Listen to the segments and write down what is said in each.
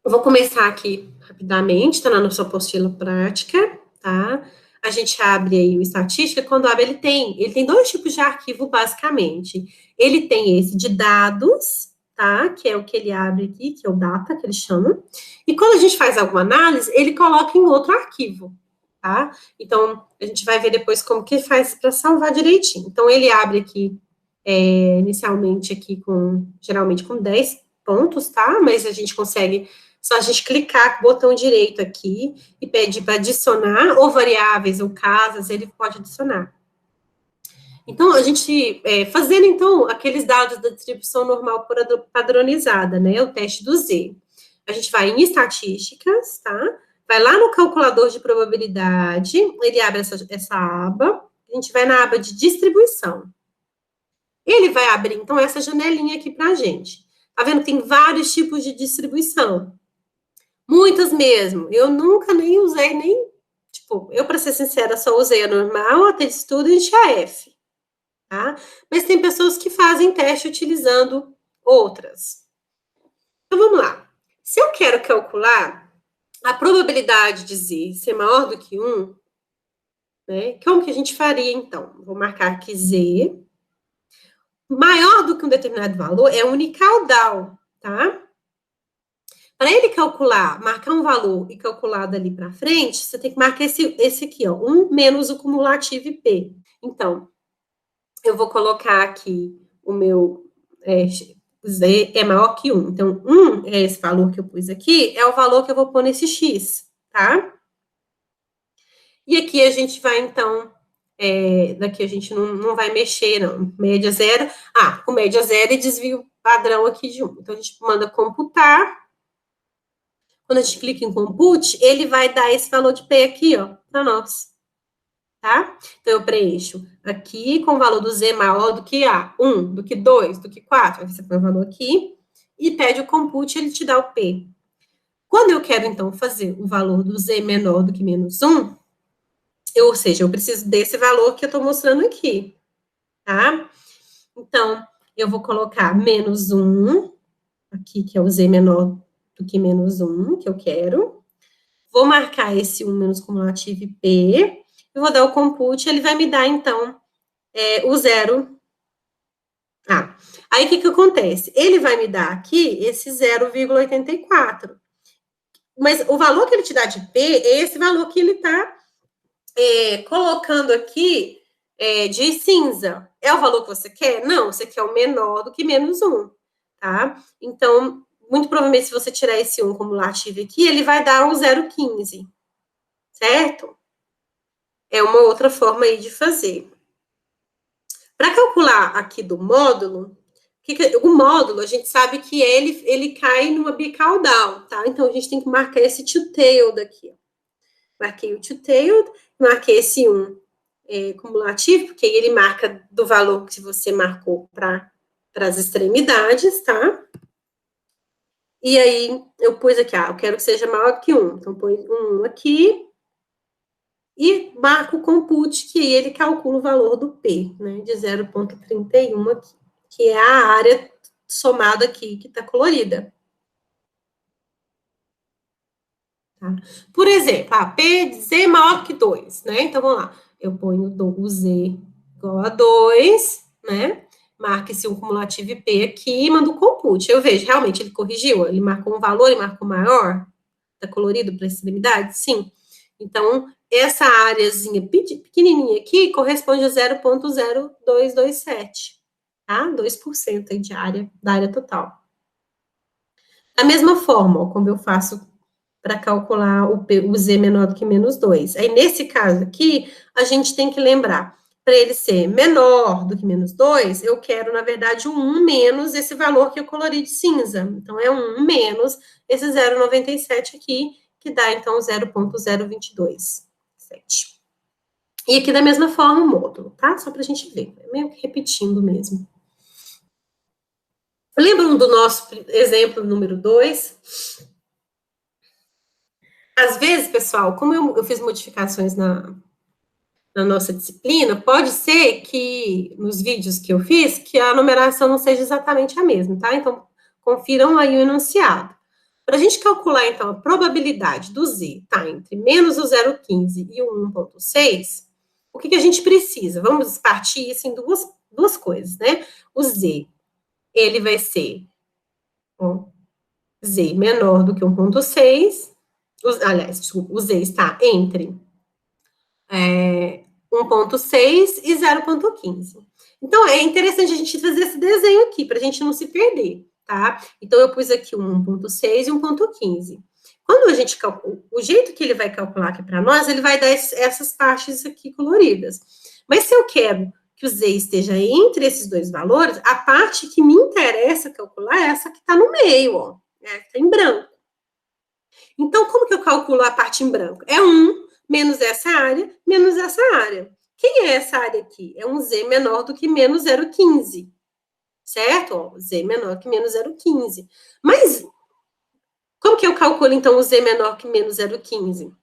Eu vou começar aqui rapidamente, tá na nossa apostila prática, tá? A gente abre aí o estatística, quando abre ele tem dois tipos de arquivo, basicamente. Ele tem esse de dados, tá? Que é o que ele abre aqui, que é o data, que ele chama. E quando a gente faz alguma análise, ele coloca em outro arquivo, tá? Então, a gente vai ver depois como que faz para salvar direitinho. Então, ele abre aqui, inicialmente aqui geralmente com 10 pontos, tá? Mas a gente consegue só a gente clicar com o botão direito aqui e pedir para adicionar ou variáveis ou casas, ele pode adicionar. Então, a gente, fazendo, então, aqueles dados da distribuição normal padronizada, né, o teste do Z. A gente vai em estatísticas, tá? Vai lá no calculador de probabilidade, ele abre essa aba, a gente vai na aba de distribuição. Ele vai abrir, então, essa janelinha aqui para a gente. Tá vendo? Tem vários tipos de distribuição. Muitas mesmo. Eu nunca nem usei, tipo, eu, para ser sincera, só usei a normal, a teste student e a F, tá? Mas tem pessoas que fazem teste utilizando outras. Então, vamos lá. Se eu quero calcular a probabilidade de Z ser maior do que 1, né? Como que a gente faria, então? Vou marcar aqui Z. Maior do que um determinado valor é unicaudal, tá? Para ele calcular, marcar um valor e calcular dali para frente, você tem que marcar esse aqui, ó, 1 menos o cumulativo IP. Então, eu vou colocar aqui o meu Z é maior que 1. Então, 1 é esse valor que eu pus aqui, é o valor que eu vou pôr nesse X, tá? E aqui a gente vai, então, daqui a gente não vai mexer, não. Média zero. Com média zero e desvio padrão aqui de 1. Então, a gente manda computar. Quando a gente clica em compute, ele vai dar esse valor de P aqui, ó, para nós, tá? Então, eu preencho aqui com o valor do Z maior do que A, 1, do que 2, do que 4, aí você põe o valor aqui, e pede o compute, ele te dá o P. Quando eu quero, então, fazer o valor do Z menor do que menos 1, ou seja, eu preciso desse valor que eu estou mostrando aqui, tá? Então, eu vou colocar menos 1, aqui, que é o Z menor do que menos 1, que eu quero. Vou marcar esse 1 menos cumulativo IP, eu vou dar o compute, ele vai me dar, então, o zero. Aí o que acontece? Ele vai me dar aqui esse 0,84. Mas o valor que ele te dá de P é esse valor que ele está colocando aqui de cinza. É o valor que você quer? Não, você quer o menor do que menos 1, tá? Então, muito provavelmente, se você tirar esse 1 cumulativo aqui, ele vai dar um 0,15. Certo? É uma outra forma aí de fazer. Para calcular aqui do módulo, o módulo, a gente sabe que ele cai numa bicaudal, tá? Então, a gente tem que marcar esse two-tailed aqui. Marquei o two-tailed, marquei esse 1 cumulativo, porque ele marca do valor que você marcou para as extremidades, tá? E aí, eu pus aqui, eu quero que seja maior que 1. Então, põe 1 aqui, e marco o compute, que ele calcula o valor do P, né, de 0,31 aqui, que é a área somada aqui, que está colorida. Tá? Por exemplo, P de Z maior que 2, né, então vamos lá, eu ponho o Z igual a 2, né, marca esse um cumulativo IP aqui e mando o compute. Eu vejo, realmente, ele corrigiu, ele marcou um valor, ele marcou maior, tá colorido para a extremidade? Sim. Então, essa áreazinha pequenininha aqui corresponde a 0,0227, tá? 2% de área, da área total. Da mesma forma, ó, como eu faço para calcular o Z menor do que menos 2. Aí, nesse caso aqui, a gente tem que lembrar, para ele ser menor do que menos 2, eu quero, na verdade, um 1 menos esse valor que eu colori de cinza. Então, é um 1 menos esse 0,97 aqui, que dá, então, 0,0227. E aqui, da mesma forma, o módulo, tá? Só para a gente ver, é meio que repetindo mesmo. Lembram do nosso exemplo número 2? Às vezes, pessoal, como eu fiz modificações na nossa disciplina, pode ser que, nos vídeos que eu fiz, que a numeração não seja exatamente a mesma, tá? Então, confiram aí o enunciado. Para a gente calcular, então, a probabilidade do Z estar entre menos o 0,15 e o 1,6, o que a gente precisa? Vamos partir isso em duas coisas, né? O Z, ele vai ser Z menor do que 1,6, aliás, desculpa, o Z está entre 1,6 e 0,15. Então, é interessante a gente fazer esse desenho aqui, para a gente não se perder, tá? Então, eu pus aqui um 1,6 e 1,15. Quando a gente calcula, o jeito que ele vai calcular aqui para nós, ele vai dar essas partes aqui coloridas. Mas se eu quero que o Z esteja entre esses dois valores, a parte que me interessa calcular é essa que está no meio, ó, né, que está em branco. Então, como que eu calculo a parte em branco? É 1 menos essa área, menos essa área. Quem é essa área aqui? É um Z menor do que menos 0,15. Certo? Ó, Z menor que menos 0,15. Mas, como que eu calculo, então, o Z menor que menos 0,15?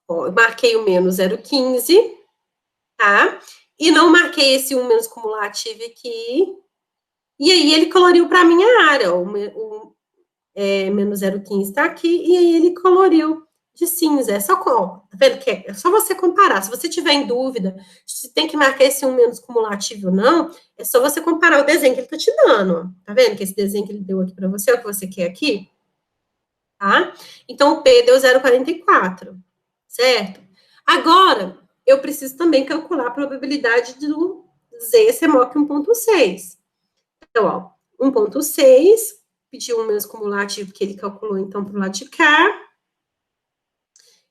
Ó, eu marquei o menos 0,15, tá? E não marquei esse 1 menos cumulativo aqui. E aí, ele coloriu para a minha área. Ó, menos 0,15 está aqui, e aí ele coloriu de cinza. É só, tá vendo que é só você comparar. Se você tiver em dúvida se tem que marcar esse 1 menos cumulativo ou não, é só você comparar o desenho que ele está te dando. Tá vendo que esse desenho que ele deu aqui para você é o que você quer aqui? Tá? Então, o P deu 0,44, certo? Agora, eu preciso também calcular a probabilidade do Z ser maior que 1,6. Então, ó, 1,6, pediu um menos cumulativo que ele calculou, então, para o lado de cá,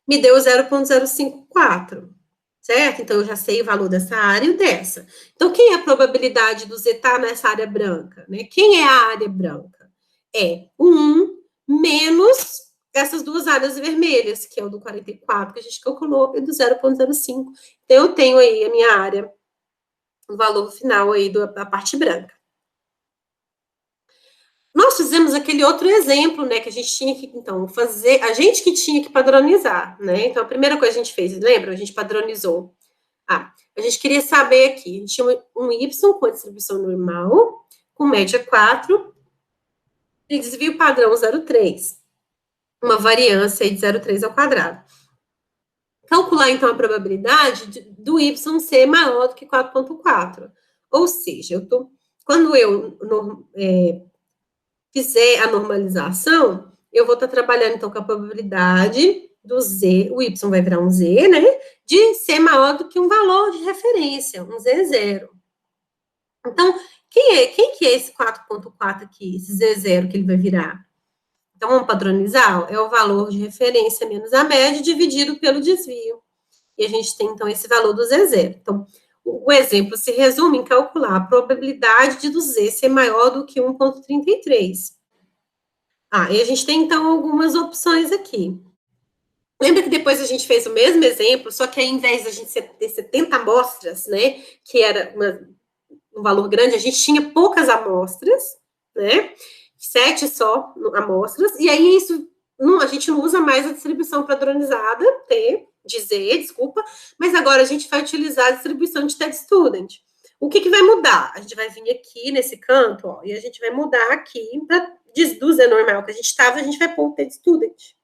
me deu 0,054, certo? Então, eu já sei o valor dessa área e dessa. Então, quem é a probabilidade do Z estar nessa área branca, né? Quem é a área branca? É o 1 menos essas duas áreas vermelhas, que é o do 44, que a gente calculou, e do 0,05. Então, eu tenho aí a minha área, o valor final aí da parte branca. Nós fizemos aquele outro exemplo, né, que a gente tinha que, então, fazer, a gente que tinha que padronizar, né? Então, a primeira coisa que a gente fez, lembra? A gente padronizou. A gente queria saber aqui, a gente tinha um Y com a distribuição normal, com média 4, e desvio padrão 0,3. Uma variância aí de 0,3 ao quadrado. Calcular, então, a probabilidade do Y ser maior do que 4,4. Ou seja, quando eu fizer a normalização, eu vou estar trabalhando, então, com a probabilidade do Z, o Y vai virar um Z, né? De ser maior do que um valor de referência, um Z0. Então, quem que é esse 4,4 aqui, esse Z0 que ele vai virar? Então, vamos padronizar? É o valor de referência menos a média dividido pelo desvio. E a gente tem, então, esse valor do Z0. Então, o exemplo se resume em calcular a probabilidade de do Z ser maior do que 1,33. E a gente tem, então, algumas opções aqui. Lembra que depois a gente fez o mesmo exemplo, só que ao invés da gente ter 70 amostras, né, que era um valor grande, a gente tinha poucas amostras, né, 7 só amostras, e aí isso, a gente não usa mais a distribuição padronizada, de Z, desculpa, mas agora a gente vai utilizar a distribuição de TED-Student. O que vai mudar? A gente vai vir aqui nesse canto, ó, e a gente vai mudar aqui para do Z normal que a gente estava, a gente vai pôr o TED-Student.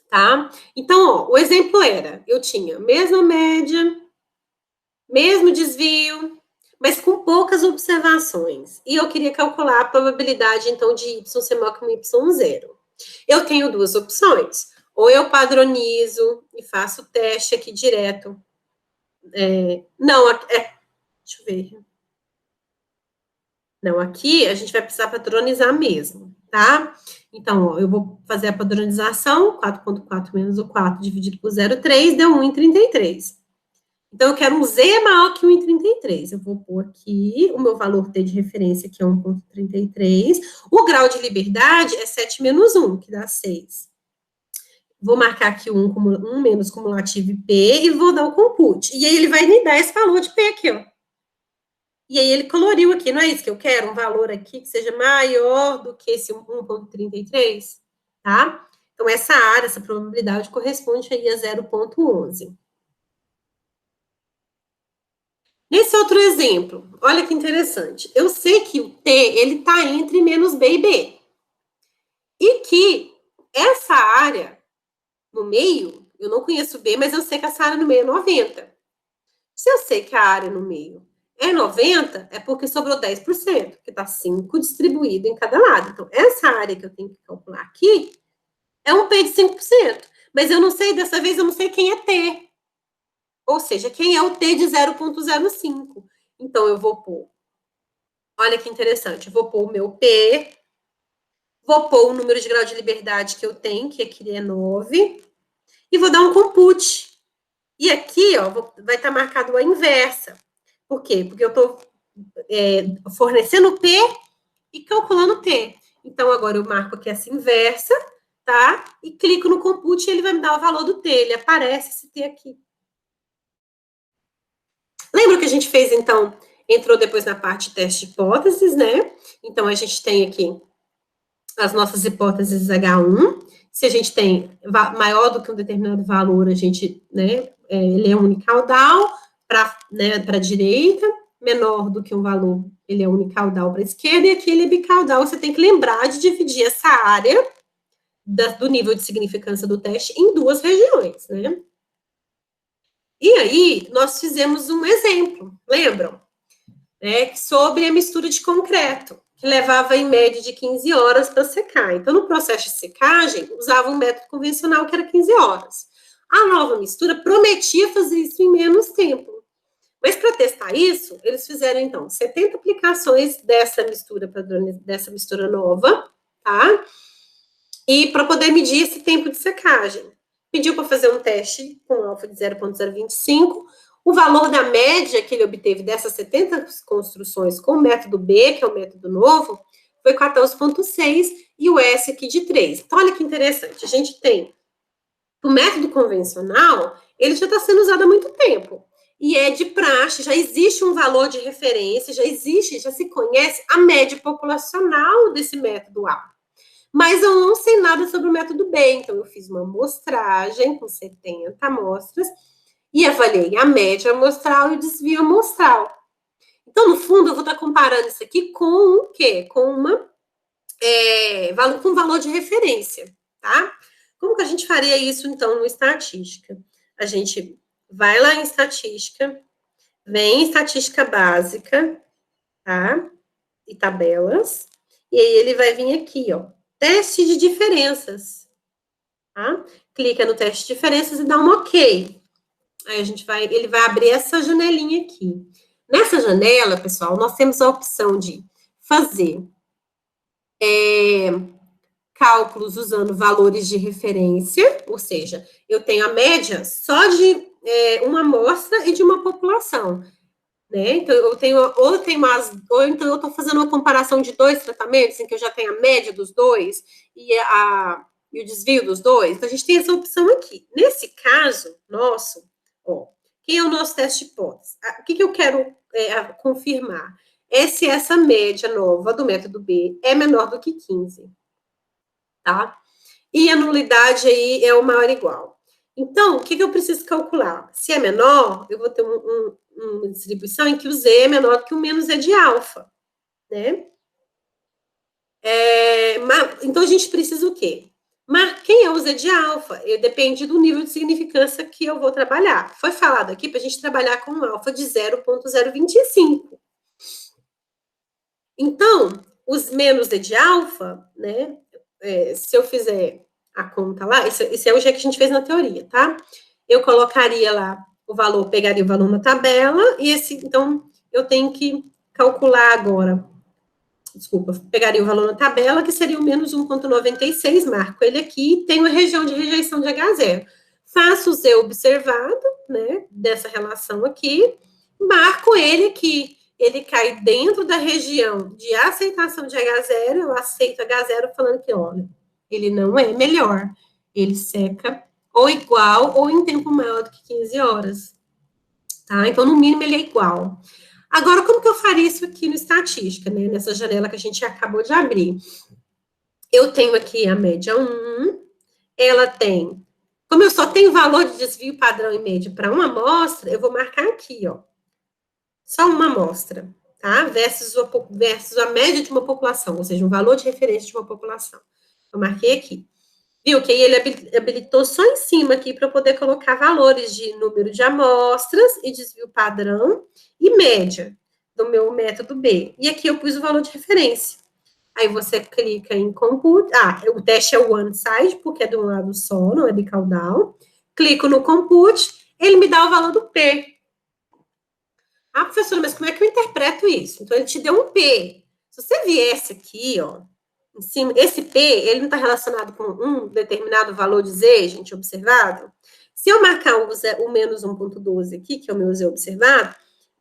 Tá? Então, ó, o exemplo era, eu tinha mesma média, mesmo desvio, mas com poucas observações. E eu queria calcular a probabilidade, então, de Y ser maior que um Y0. Eu tenho duas opções. Ou eu padronizo e faço o teste aqui direto. Deixa eu ver. Não, aqui a gente vai precisar padronizar mesmo, tá? Então, ó, eu vou fazer a padronização, 4,4 menos o 4 dividido por 0,3 deu 1,33. Então, eu quero um Z maior que 1,33. Eu vou pôr aqui o meu valor T de referência, que é 1,33. O grau de liberdade é 7 menos 1, que dá 6. Vou marcar aqui 1 menos cumulativo P e vou dar o compute. E aí, ele vai me dar esse valor de P aqui, ó. E aí ele coloriu aqui, não é isso que eu quero? Um valor aqui que seja maior do que esse 1,33, tá? Então, essa área, essa probabilidade corresponde aí a 0,11. Nesse outro exemplo, olha que interessante. Eu sei que o T, ele tá entre menos B e B. E que essa área no meio, eu não conheço B, mas eu sei que essa área no meio é 90. Se eu sei que a área no meio é 90, é porque sobrou 10%, que está 5 distribuído em cada lado. Então, essa área que eu tenho que calcular aqui é um P de 5%. Mas eu não sei, dessa vez, eu não sei quem é T. Ou seja, quem é o T de 0,05. Então, eu vou pôr, olha que interessante, eu vou pôr o meu P, vou pôr o número de grau de liberdade que eu tenho, que aqui é 9, e vou dar um compute. E aqui, ó, vai estar marcado a inversa. Por quê? Porque eu estou fornecendo P e calculando T. Então, agora eu marco aqui essa inversa, tá? E clico no compute e ele vai me dar o valor do T. Ele aparece esse T aqui. Lembra que a gente fez, então, entrou depois na parte de teste de hipóteses, né? Então, a gente tem aqui as nossas hipóteses H1. Se a gente tem maior do que um determinado valor, a gente, né, ele é unicaudal para, né, a direita, menor do que um valor, ele é unicaudal para a esquerda, e aqui ele é bicaudal. Você tem que lembrar de dividir essa área do nível de significância do teste em duas regiões, né? E aí, nós fizemos um exemplo, lembram? Sobre a mistura de concreto, que levava em média de 15 horas para secar. Então, no processo de secagem, usava um método convencional que era 15 horas. A nova mistura prometia fazer isso em menos tempo. Mas para testar isso, eles fizeram então 70 aplicações dessa mistura nova, tá? E para poder medir esse tempo de secagem. Pediu para fazer um teste com alfa de 0,025. O valor da média que ele obteve dessas 70 construções com o método B, que é o método novo, foi 14,6 e o S aqui de 3. Então, olha que interessante. A gente tem o método convencional, ele já está sendo usado há muito tempo. E é de praxe, já existe um valor de referência, já se conhece a média populacional desse método A. Mas eu não sei nada sobre o método B, então eu fiz uma amostragem com 70 amostras e avaliei a média amostral e o desvio amostral. Então, no fundo, eu vou estar comparando isso aqui com o quê? Com com valor de referência, tá? Como que a gente faria isso, então, no estatística? A gente vai lá em estatística, vem em estatística básica, tá? E tabelas, e aí ele vai vir aqui, ó, teste de diferenças, tá? Clica no teste de diferenças e dá um OK. Aí ele vai abrir essa janelinha aqui. Nessa janela, pessoal, nós temos a opção de fazer cálculos usando valores de referência, ou seja, eu tenho a média só de uma amostra e de uma população. Né? Então, ou então eu estou fazendo uma comparação de dois tratamentos, em que eu já tenho a média dos dois e o desvio dos dois. Então, a gente tem essa opção aqui. Nesse caso, nosso, ó, quem é o nosso teste de hipótese? O que eu quero confirmar? Se essa média nova do método B é menor do que 15, tá? E a nulidade aí é o maior ou igual. Então, o que eu preciso calcular? Se é menor, eu vou ter uma distribuição em que o Z é menor do que o menos Z de alfa, né? Então, a gente precisa o quê? Mas quem é o Z de alfa? Depende do nível de significância que eu vou trabalhar. Foi falado aqui para a gente trabalhar com um alfa de 0,025. Então, os menos Z de alfa, né? Se eu fizer a conta lá, esse é o jeito que a gente fez na teoria, tá? Eu colocaria lá o valor, pegaria o valor na tabela, então, eu tenho que calcular agora, desculpa, pegaria o valor na tabela, que seria o menos 1,96, marco ele aqui, tenho a região de rejeição de H0. Faço o Z observado, né, dessa relação aqui, marco ele aqui, ele cai dentro da região de aceitação de H0, eu aceito H0 falando que, olha, ele não é melhor, ele seca ou igual ou em tempo maior do que 15 horas, tá? Então, no mínimo, ele é igual. Agora, como que eu faria isso aqui no estatística, né? Nessa janela que a gente acabou de abrir. Eu tenho aqui a média 1, ela tem... Como eu só tenho valor de desvio padrão e média para uma amostra, eu vou marcar aqui, ó. Só uma amostra, tá? Versus a média de uma população, ou seja, um valor de referência de uma população. Eu marquei aqui. Viu que aí ele habilitou só em cima aqui para eu poder colocar valores de número de amostras e desvio padrão e média do meu método B. E aqui eu pus o valor de referência. Aí você clica em compute. Ah, o teste é o one side, porque é de um lado só, não é bicaudal. Clico no compute, ele me dá o valor do P. Ah, professora, mas como é que eu interpreto isso? Então, ele te deu um P. Se você viesse aqui, ó, em cima, esse P, ele não está relacionado com um determinado valor de Z, gente, observado? Se eu marcar o menos 1,12 aqui, que é o meu Z observado,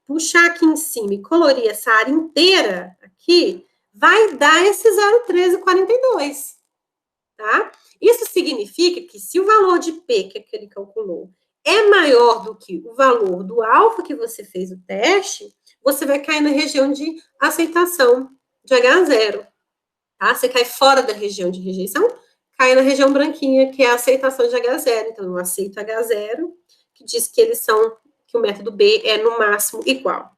puxar aqui em cima e colorir essa área inteira aqui, vai dar esse 0,1342, tá? Isso significa que se o valor de P que ele calculou é maior do que o valor do alfa que você fez o teste, você vai cair na região de aceitação de H0, tá? Você cai fora da região de rejeição, cai na região branquinha, que é a aceitação de H0. Então, eu aceito H0, que diz que que o método B é no máximo igual.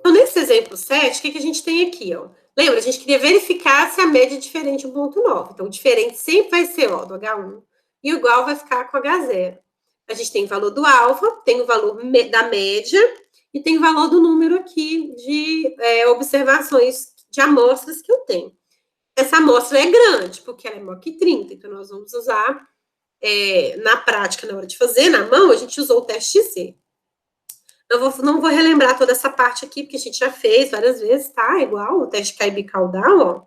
Então, nesse exemplo 7, o que a gente tem aqui, ó? Lembra, a gente queria verificar se a média é diferente de 1,9. Então, o diferente sempre vai ser, ó, do H1, e o igual vai ficar com H0. A gente tem o valor do alfa, tem o valor da média, e tem o valor do número aqui de observações de amostras que eu tenho. Essa amostra é grande, porque ela é maior que 30, então nós vamos usar, na prática, na hora de fazer, na mão, a gente usou o teste C. Eu não vou relembrar toda essa parte aqui, porque a gente já fez várias vezes, tá? Igual o teste CAI bicaudal, ó.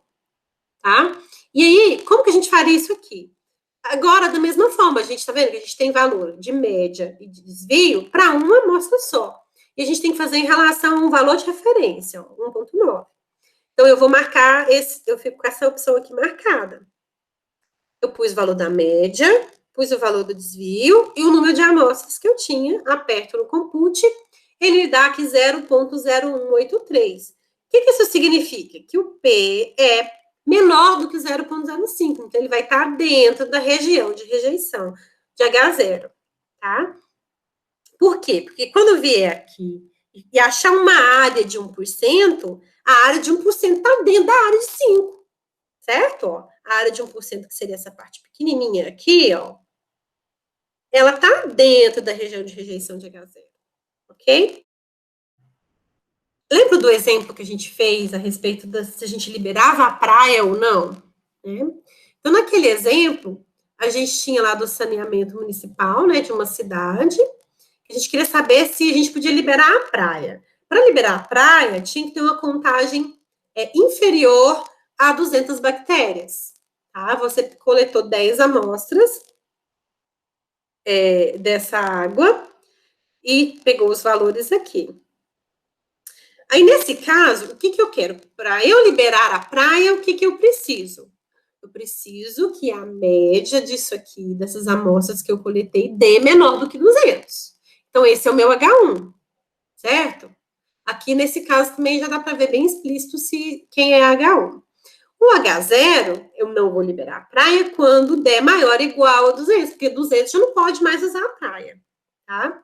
Tá? E aí, como que a gente faria isso aqui? Agora, da mesma forma, a gente tá vendo que a gente tem valor de média e de desvio para uma amostra só. E a gente tem que fazer em relação a um valor de referência, ó, 1,9. Então, eu vou marcar eu fico com essa opção aqui marcada. Eu pus o valor da média, pus o valor do desvio e o número de amostras que eu tinha, aperto no compute, ele dá aqui 0,0183. O que isso significa? Que o P é menor do que 0,05, então ele vai estar dentro da região de rejeição de H0, tá? Por quê? Porque quando eu vier aqui e achar uma área de 1%, a área de 1% está dentro da área de 5%, certo? Ó, a área de 1%, que seria essa parte pequenininha aqui, ó, ela está dentro da região de rejeição de H0, ok? Lembra do exemplo que a gente fez a respeito se a gente liberava a praia ou não? Né? Então, naquele exemplo, a gente tinha lá do saneamento municipal, né, de uma cidade, a gente queria saber se a gente podia liberar a praia. Para liberar a praia, tinha que ter uma contagem inferior a 200 bactérias. Tá? Você coletou 10 amostras dessa água e pegou os valores aqui. Aí, nesse caso, o que eu quero? Para eu liberar a praia, o que eu preciso? Eu preciso que a média disso aqui, dessas amostras que eu coletei, dê menor do que 200. Então, esse é o meu H1, certo? Aqui, nesse caso, também já dá para ver bem explícito quem é H1. O H0, eu não vou liberar a praia quando der maior ou igual a 200, porque 200 já não pode mais usar a praia, tá?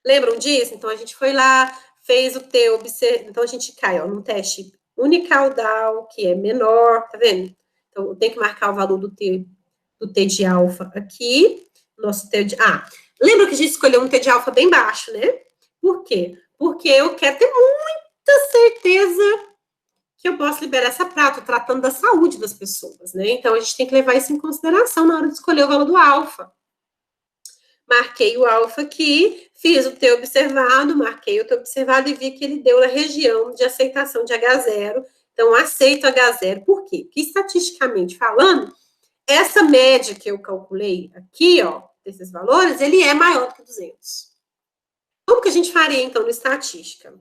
Lembram disso? Então, a gente foi lá, fez o T, então a gente cai, ó, num teste unicaudal, que é menor, tá vendo? Então, tem que marcar o valor do T de alfa aqui, nosso T de... lembra que a gente escolheu um T de alfa bem baixo, né? Por quê? Porque eu quero ter muita certeza que eu posso liberar essa prata, tratando da saúde das pessoas, né? Então, a gente tem que levar isso em consideração na hora de escolher o valor do alfa. Marquei o alfa aqui, fiz o T observado, marquei o T observado e vi que ele deu na região de aceitação de H0. Então, aceito H0. Por quê? Porque, estatisticamente falando, essa média que eu calculei aqui, ó, desses valores, ele é maior que 200. Como que a gente faria, então, no estatística?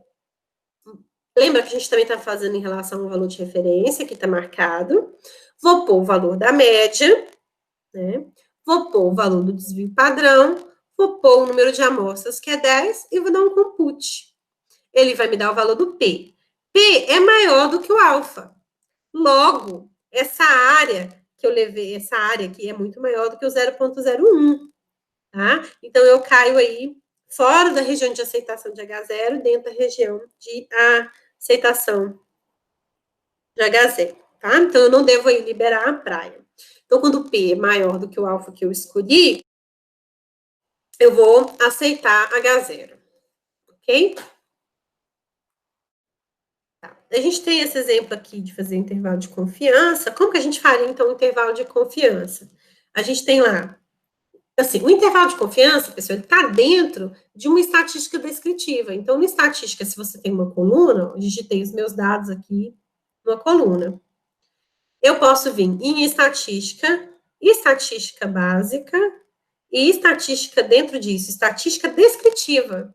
Lembra que a gente também está fazendo em relação ao valor de referência, que está marcado. Vou pôr o valor da média, né? Vou pôr o valor do desvio padrão, vou pôr o número de amostras, que é 10, e vou dar um compute. Ele vai me dar o valor do P. P é maior do que o alfa. Logo, essa área que eu levei, essa área aqui é muito maior do que o 0,01, tá? Então, eu caio aí fora da região de aceitação de H0, dentro da região de aceitação de H0, tá? Então, eu não devo aí liberar a praia. Então, quando o P é maior do que o alfa que eu escolhi, eu vou aceitar H0, ok? Tá. A gente tem esse exemplo aqui de fazer intervalo de confiança. Como que a gente faria, então, o intervalo de confiança? A gente tem lá, assim, o intervalo de confiança, pessoal, ele está dentro de uma estatística descritiva. Então, na estatística, se você tem uma coluna, eu digitei os meus dados aqui numa coluna. Eu posso vir em estatística básica e estatística dentro disso, estatística descritiva.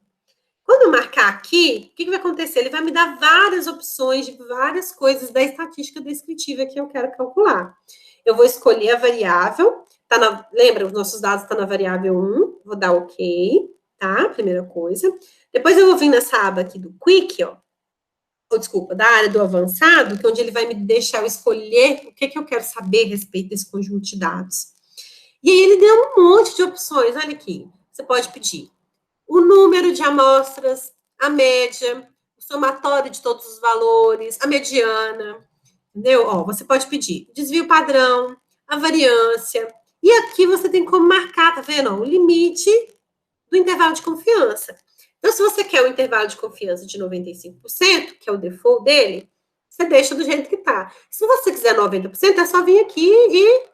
Quando eu marcar aqui, o que vai acontecer? Ele vai me dar várias opções de várias coisas da estatística descritiva que eu quero calcular. Eu vou escolher a variável, lembra, os nossos dados estão na variável 1, vou dar OK, tá? Primeira coisa. Depois eu vou vir nessa aba aqui do Quick, ó, ou desculpa, da área do avançado, que é onde ele vai me deixar eu escolher o que eu quero saber a respeito desse conjunto de dados. E aí ele deu um monte de opções, olha aqui. Você pode pedir o número de amostras, a média, o somatório de todos os valores, a mediana, entendeu? Ó, você pode pedir desvio padrão, a variância, e aqui você tem como marcar, tá vendo? Ó, o limite do intervalo de confiança. Então, se você quer o intervalo de confiança de 95%, que é o default dele, você deixa do jeito que tá. Se você quiser 90%, é só vir aqui e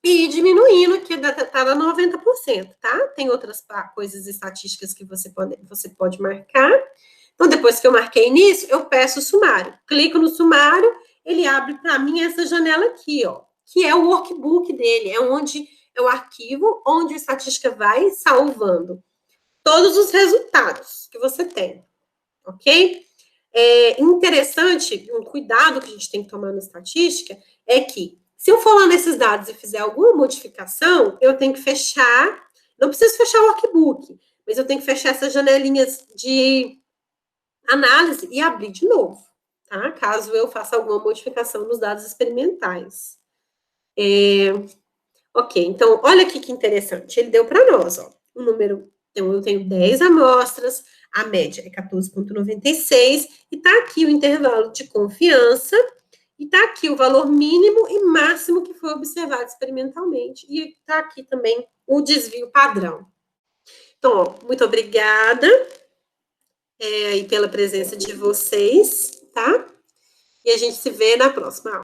ir diminuindo, que tá na 90%, tá? Tem outras coisas estatísticas que você pode marcar. Então, depois que eu marquei nisso, eu peço o sumário. Clico no sumário, ele abre para mim essa janela aqui, ó, que é o workbook dele, é o arquivo onde a estatística vai salvando todos os resultados que você tem, ok? É interessante, um cuidado que a gente tem que tomar na estatística é que, se eu for lá nesses dados e fizer alguma modificação, eu tenho que fechar, não preciso fechar o workbook, mas eu tenho que fechar essas janelinhas de análise e abrir de novo, tá? Caso eu faça alguma modificação nos dados experimentais. Ok, então, olha aqui que interessante, ele deu para nós, ó, o número, então eu tenho 10 amostras, a média é 14,96, e tá aqui o intervalo de confiança, e tá aqui o valor mínimo e máximo que foi observado experimentalmente, e tá aqui também o desvio padrão. Então, ó, muito obrigada aí pela presença de vocês, tá? E a gente se vê na próxima aula.